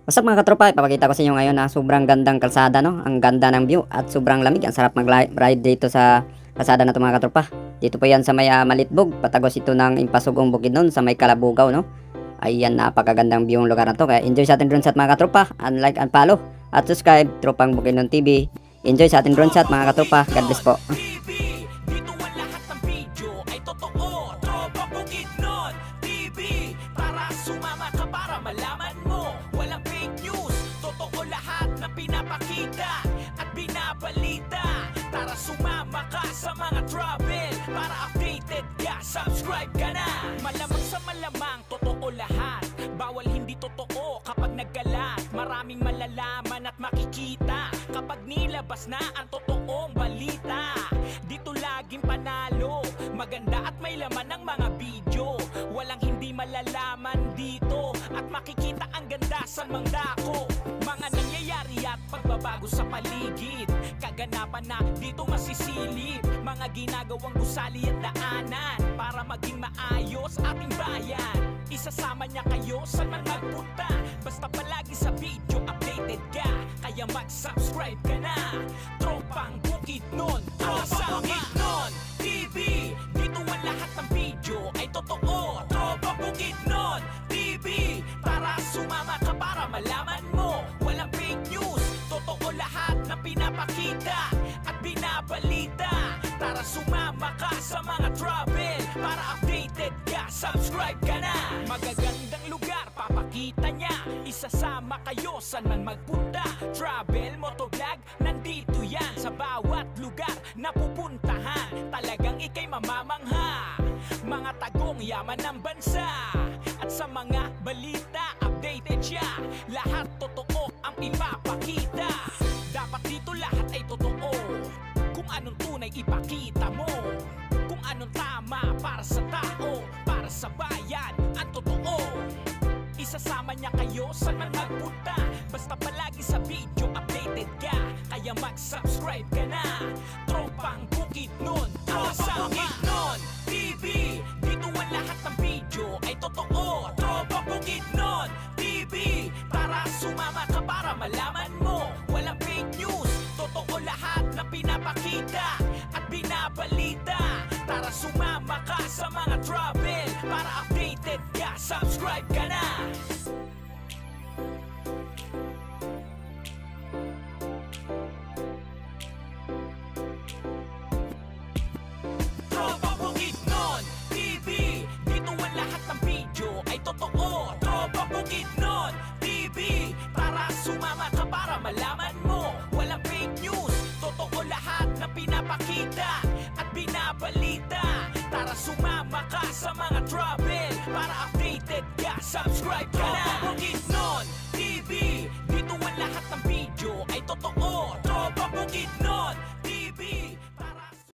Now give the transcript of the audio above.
What's up mga katropa, ipapakita ko sa inyo ngayon na sobrang gandang kalsada, no? Ang ganda ng view at sobrang lamig. Ang sarap mag-ride dito sa kalsada na to mga katropa. Dito po yan sa may Malitbog, patagos ito ng Impasugong Bukidnon sa may Kalabugaw, no? Ayan, napakagandang view ng lugar na to. Kaya enjoy sa atin drone shot mga katropa, and like and follow at subscribe, Tropang Bukidnon TV. Enjoy sa atin drone shot mga katropa. God bless po. Sumama ka para malaman mo, walang fake news, totoo lahat na pinapakita at binabalita. Tara sumama ka sa mga travel, para updated ka, subscribe ka na. Malamang sa malamang, totoo lahat, bawal hindi totoo kapag nagkalat. Maraming malalaman at makikita kapag nilabas na ang totoong balita. Dito laging panalo, maganda at may laman ng mga video. Walang hindi malalaman dito at makikita ang ganda sa mangdako. Mga nangyayari at pagbabago sa paligid, kaganapan na dito masisilip. Mga ginagawang gusali at daanan para maging maayos ating bayan. Isasama niya kayo saan man magpunta, basta palagi sa video updated ka. Kaya mag-subscribe ka na. Tropang Bukidnon, Tropang Bukidnon TV. Dito ang lahat ng video ay totoo. Tropang Bukidnon TV. Tara sumama ka para malaman mo, walang fake news, totoo lahat na pinapakita at binabalita. Tara sumama ka sa mga travel, para updated ka, subscribe ka na. Magagandang lugar papakita niya, isasama kayo saan man magpunta. Travel, motovlog, nandito yan sa bawat lugar na pupuntahan. Talagang ikay mamamangha, mga tagong yaman ng bansa. At sa mga balita, updated siya, lahat totoo ang ipapakita. Dapat dito lahat ay totoo, kung anong tunay ipakita mo, kung anong tama para sa tao, para sa bayan, ang totoo. Isasama niya kayo saan man magpunta, basta palagi sa video updated ka. Kaya mag-subscribe ka na. Tropang Bukidnon, Tropang Bukidnon TV. Dito ang lahat ng video ay totoo. Tropang Bukidnon TV. Tara sumama ka para malaman mo, walang fake news, totoo lahat na pinapakita at binabalita. Tara sumama ka sa mga travel, para updated ka, subscribe ka na. Tropang Bukidnon TV. Dito ang lahat ng video ay totoo. Tropang Bukidnon TV. Tara sumama ka para malaman mo, walang fake news, totoo lahat na pinapakita at binabalita. Tara sumama ka sa mga